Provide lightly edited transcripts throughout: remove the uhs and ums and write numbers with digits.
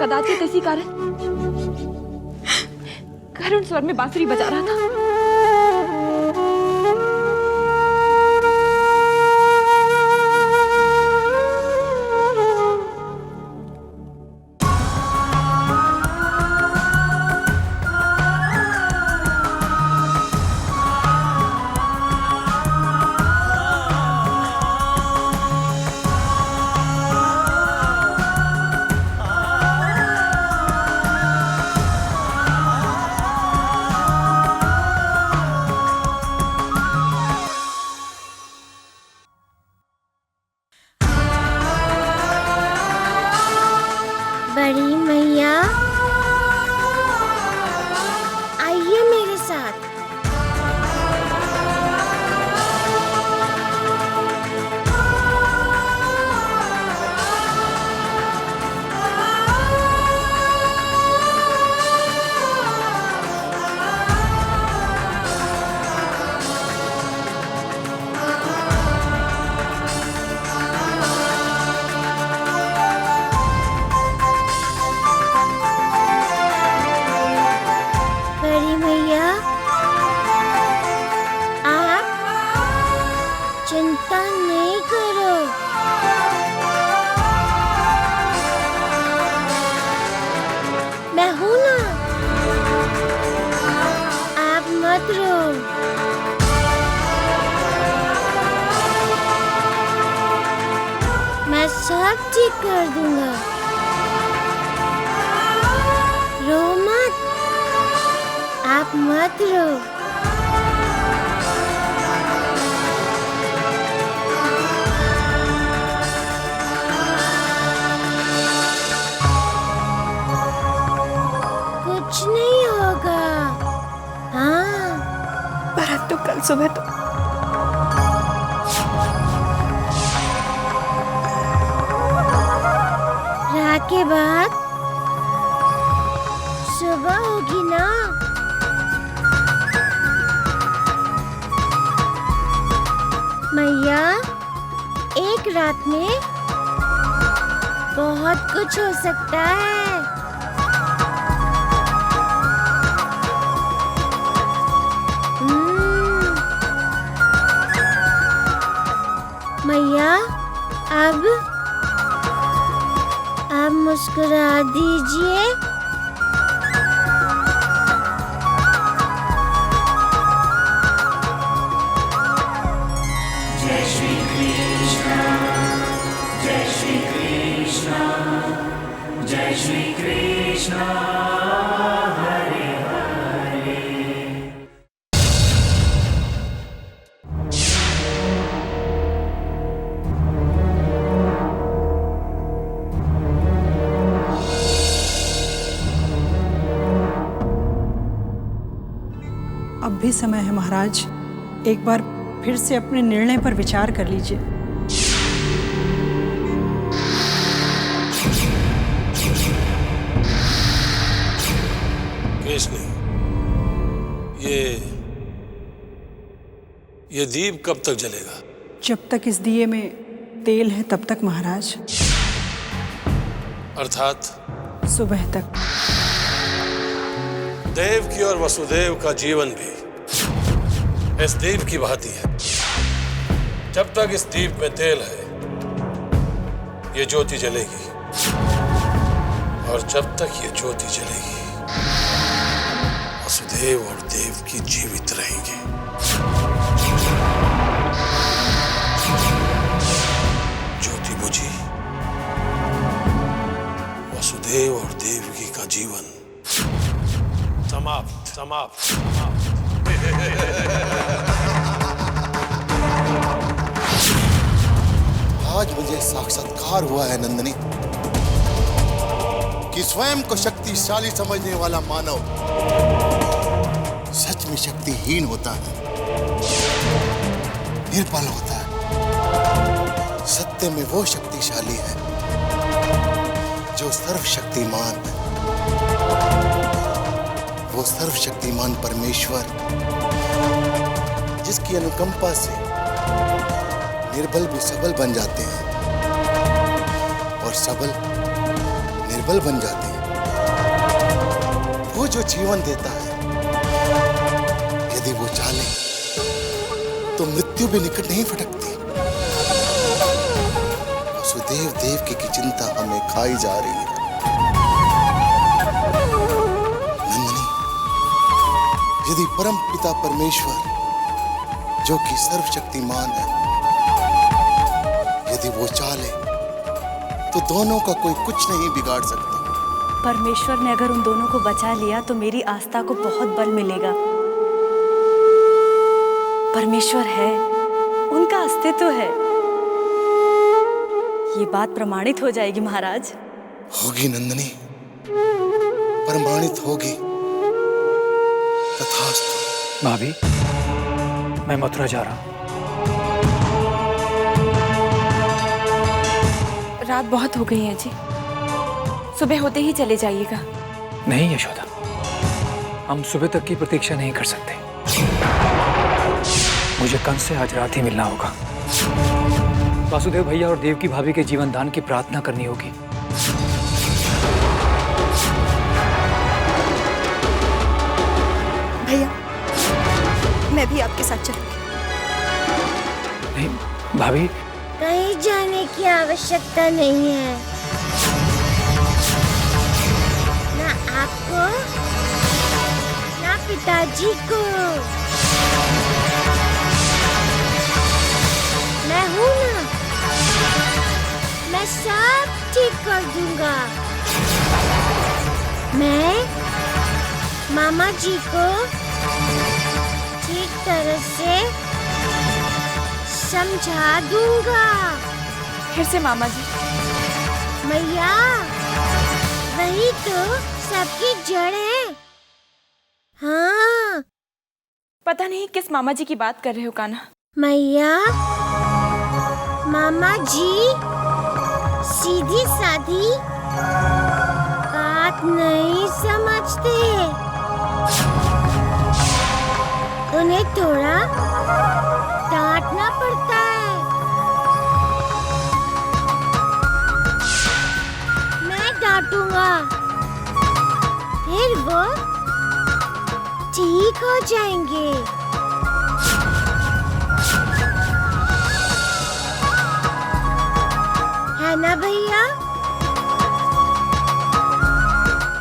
कदाचित इसी करुण स्वर में बांसुरी बजा रहा था। बड़ी मैया आइए मेरे साथ। चिंता नहीं करो, मैं हूं ना, आप मत रो। मैं सब ठीक कर दूंगा, रो मत, आप मत रो। कुछ नहीं होगा। हाँ, पर अब तो कल सुबह तो रात के बाद सुबह होगी ना। मैया, एक रात में बहुत कुछ हो सकता है। मैया, अब आप मुस्कुरा दीजिए। जय श्री कृष्ण, जय श्री कृष्ण, जय श्री कृष्ण, हरे हरे। अब भी समय है महाराज, एक बार फिर से अपने निर्णय पर विचार कर लीजिए। केशनी, ये दीप कब तक जलेगा? जब तक इस दिए में तेल है तब तक महाराज। अर्थात सुबह तक। देवकी और वसुदेव का जीवन भी इस दीप की भांति है। जब तक इस दीप में तेल है, ये ज्योति जलेगी, और जब तक ये ज्योति जलेगी, वसुदेव और देवकी जीवित रहेंगे। ज्योति बुझी, वसुदेव और देवकी का जीवन समाप्त, समाप्त, समाप्त। आज मुझे साक्षात्कार हुआ है नंदिनी कि स्वयं को शक्तिशाली समझने वाला मानव सच में शक्तिहीन होता है, निर्बल होता है। सत्य में वो शक्तिशाली है जो सर्वशक्तिमान है। वो सर्वशक्तिमान परमेश्वर जिसकी अनुकंपा से निर्बल भी सबल बन जाते हैं और सबल निर्बल बन जाते हैं। वो जो जीवन देता है, यदि वो चाहे तो मृत्यु भी निकट नहीं फटकती। वसुदेव देवकी की चिंता हमें खाई जा रही है। नंदनी, यदि परम पिता परमेश्वर जो कि सर्वशक्तिमान है, यदि वो चाहे तो दोनों का कोई कुछ नहीं बिगाड़ सकता। परमेश्वर ने अगर उन दोनों को बचा लिया तो मेरी आस्था को बहुत बल मिलेगा। परमेश्वर है, उनका अस्तित्व है। ये बात प्रमाणित हो जाएगी महाराज। होगी नंदनी, प्रमाणित होगी। तथास्तु। भाभी, मैं मथुरा जा रहा हूँ। रात बहुत हो गई है जी, सुबह होते ही चले जाइएगा। नहीं यशोदा, हम सुबह तक की प्रतीक्षा नहीं कर सकते। मुझे कंस से आज रात ही मिलना होगा। वासुदेव भैया और देवकी भाभी के जीवन दान की प्रार्थना करनी होगी। भैया, मैं भी आपके साथ चलूंगी। नहीं भाभी, कहीं जाने की आवश्यकता नहीं है। ना आपको, ना पिताजी को। मैं हूँ ना, मैं सब ठीक कर दूंगा। मैं मामा जी को ठीक तरह से समझा दूंगा। फिर से मामा जी? मैया, वही तो सबकी जड़ है। हाँ। पता नहीं किस मामा जी की बात कर रहे हो कान्हा। मैया, मामा जी सीधी साधी बात नहीं समझते। उन्हें थोड़ा डांटना पड़ता है। मैं डांटूंगा, फिर वो ठीक हो जाएंगे। है ना भैया?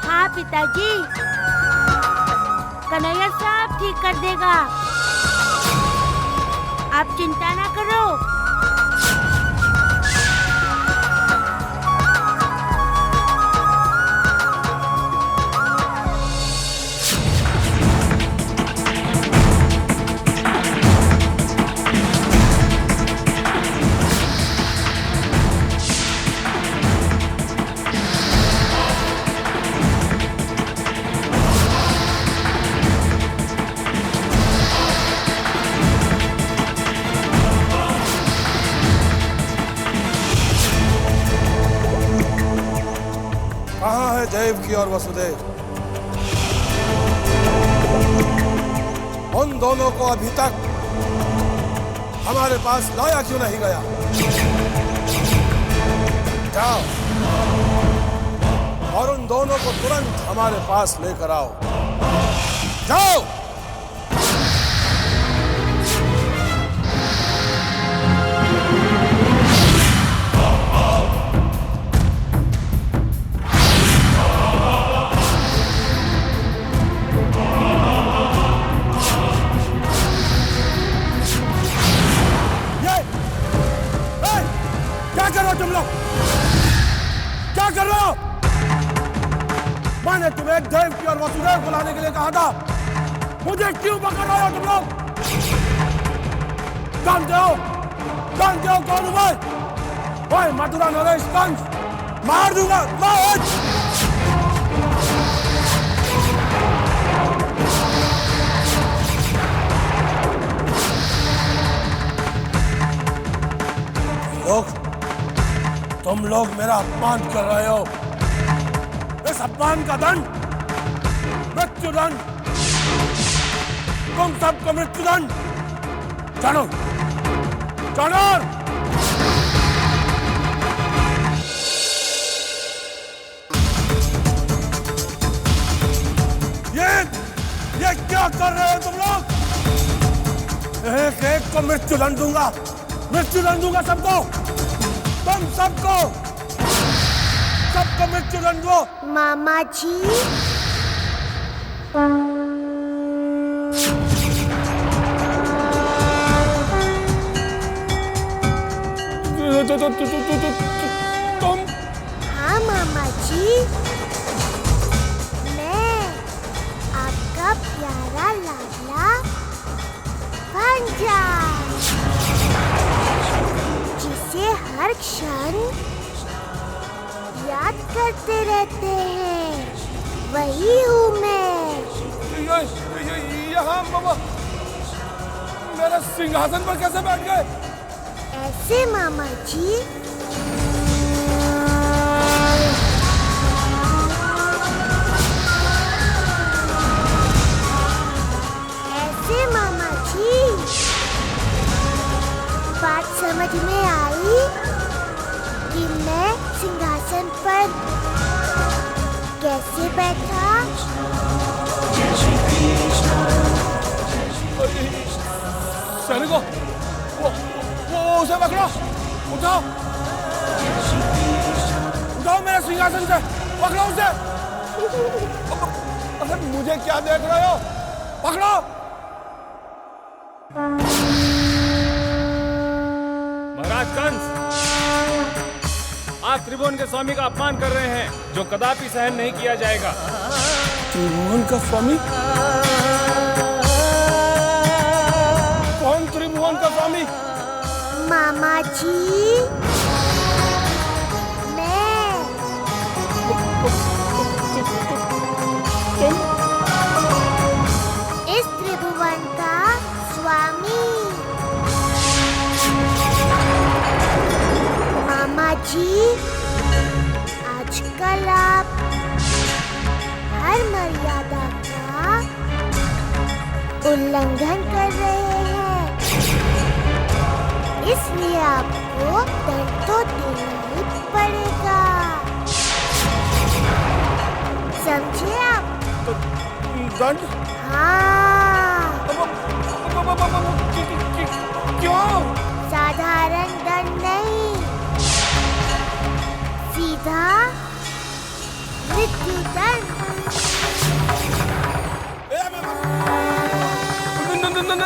हाँ पिताजी, कन्हैया सब ठीक कर देगा। आप चिंता ना करो। कहाँ है देवकी और वसुदेव? उन दोनों को अभी तक हमारे पास लाया क्यों नहीं गया? जाओ और उन दोनों को तुरंत हमारे पास लेकर आओ। जाओ। तुम लोग क्या कर रहे हो? मैंने तुम्हें देवकी और वसुदेव को लाने के लिए कहा था। मुझे क्यों पकड़ रहे हो तुम लोग? जानते हो कौन हूं मैं? ओए मथुरा नरेश कंस, मार दूंगा। तुम लोग मेरा अपमान कर रहे हो। इस अपमान का दंड मृत्युदंड। तुम सबको मृत्युदंड चढ़ो चढ़ो। ये क्या कर रहे हो तुम लोग? एक एक को मृत्यु दंड दूंगा सबको, तुम सबको मृत्यु दंड दो। मामा जी तुम? हाँ मामा जी, मैं आपका प्यारा लाडला भांजा, जिसे हर क्षण याद करते रहते हैं, वही हूँ मैं। यहाँ मेरे सिंहासन पर कैसे बैठ गए? ऐसे मामा जी। ऐसे मामा जी। बात समझ में आई कि मैं सिंहासन पर कैसे बैठा? सैनिकों, वो उसे पकड़ो, उठाओ मेरे सिंहासन से, पकड़ो उसे। अरे मुझे क्या देख रहे हो? पकड़ो। महाराज कंस, आप त्रिभुवन के स्वामी का अपमान कर रहे हैं, जो कदापि सहन नहीं किया जाएगा। त्रिभुवन का स्वामी? कौन त्रिभुवन का स्वामी? मामा जी, मैं। इस त्रिभुवन का स्वामी। मामा जी, आजकल आप हर मर्यादा का उल्लंघन कर रहे हैं, इसलिए आपको दंड तो देना ही पड़ेगा, समझे आप? दंड? हाँ। क्यों? साधारण दंड नहीं, सीधा मृत्यु दंड।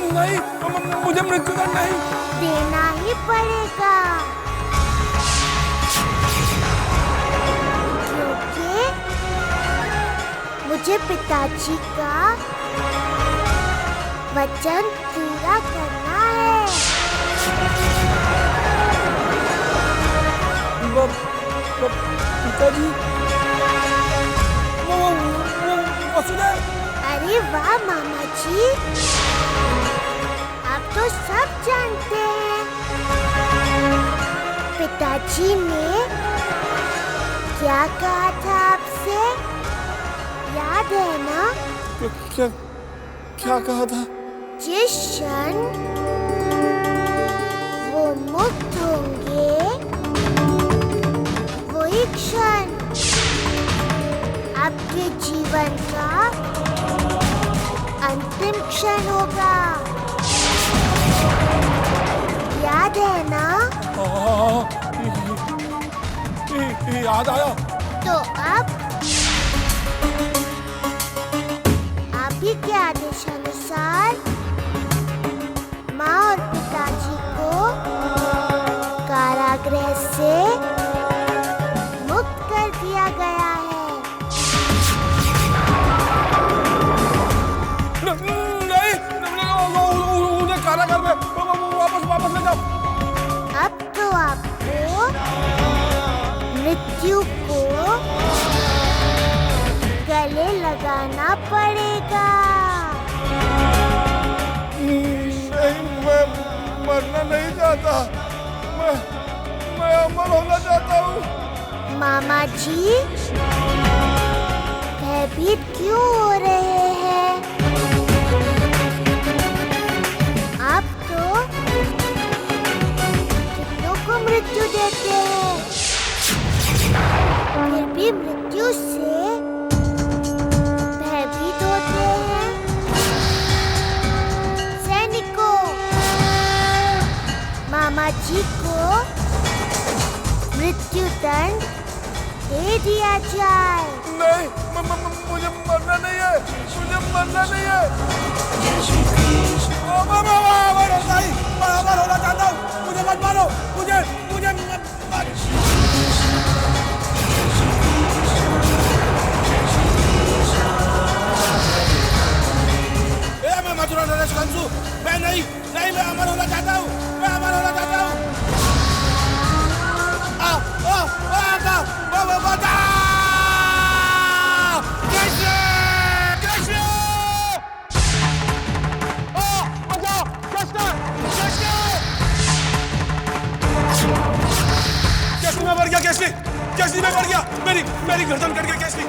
नहीं, मुझे मृत्युदंड नहीं देना ही पड़ेगा, क्योंकि मुझे पिताजी का वचन पूरा करना है। पिताजी? वो वसुदेव? अरे वाह मामा जी, आप तो सब जानते हैं। पिताजी ने क्या कहा था आपसे, याद है ना? क्या कहा था? जिस क्षण वो मुक्त होंगे, वही क्षण आपके जीवन का अंतिम क्षण होगा, याद है ना? याद आया। तो अब आप ही के आदेशानुसार माँ और पिताजी को कारागृह से मुक्त कर दिया गया है। नहीं, कारागार में वापस ले जाओ। अब तो आपको मृत्यु को गले लगाना पड़ेगा। नहीं, मैं मरना नहीं चाहता, मैं अमर होना चाहता हूँ। मामा जी, भयभीत क्यों हो रहे हैं? आप तो जी को मृत्यु दंड दे दिया जाए। नहीं, मुझे मरना नहीं है, मुझे मरना नहीं है। मैं होना चाहता हूँ, मुझे मत मारो, मुझे मैं मथुरा नरेश कंसु, मैं नहीं, मैं अमर होना चाहता हूँ, मैं अमर होना चाहता हूँ। केसरी में मर गया, मेरी गर्दन कट गई। केसरी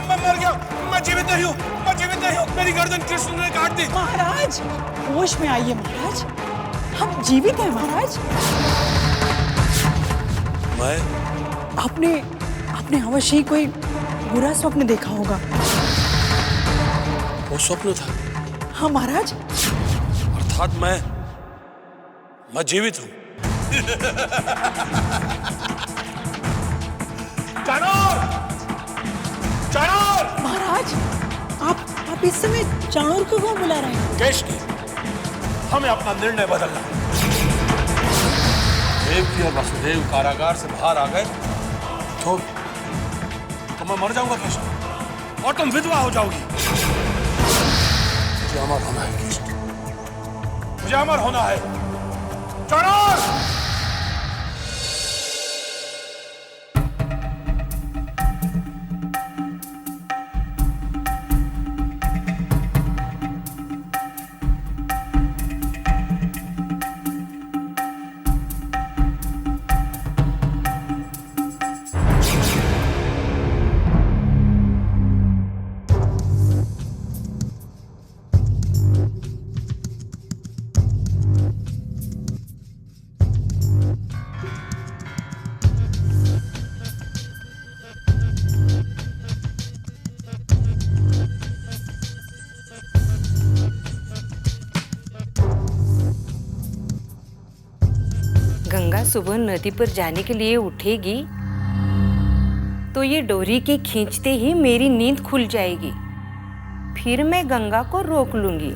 मैं मर गया, मैं जीवित नहीं हूँ, मेरी गर्दन कृष्ण ने काट दी। महाराज होश में आइए महाराज, हम जीवित हैं महाराज। मैं आपने अवश्य ही कोई बुरा स्वप्न देखा होगा। वो स्वप्न था? हाँ महाराज। अर्थात मैं जीवित हूँ। चाणूर! महाराज आप इस समय चाणूर को क्यों बुला रहे हैं? केशरी, हमें अपना निर्णय बदलना है। देवकी और वसुदेव कारागार से बाहर आ गए तो मैं मर जाऊंगा केशरी, और तुम विधवा हो जाओगी। मुझे अमर होना है केशरी, मुझे अमर होना है। चाणूर! गंगा सुबह नदी पर जाने के लिए उठेगी तो ये डोरी के खींचते ही मेरी नींद खुल जाएगी, फिर मैं गंगा को रोक लूंगी।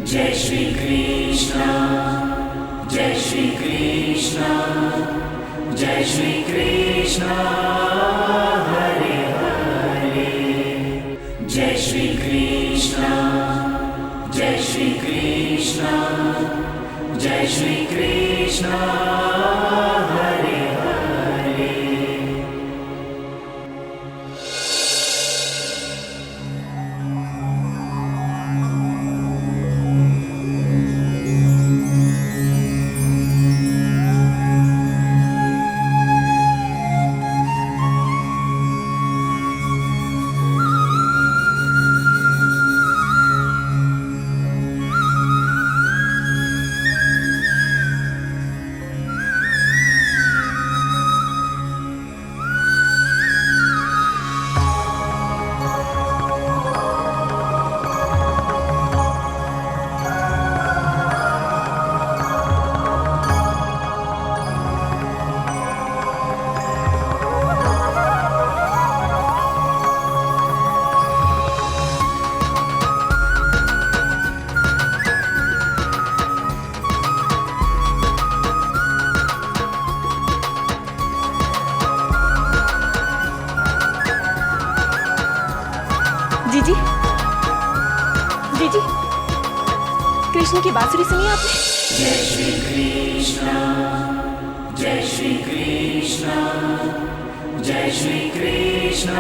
जय श्री कृष्ण, जय श्री कृष्ण, जय श्री कृष्ण हरे हरे, जय श्री कृष्ण, जय श्री कृष्ण जय श्री कृष्ण हरे हरे। जीजी, जीजी, कृष्ण की बांसुरी सुनी आपने? जय श्री कृष्ण जय श्री कृष्ण जय श्री कृष्ण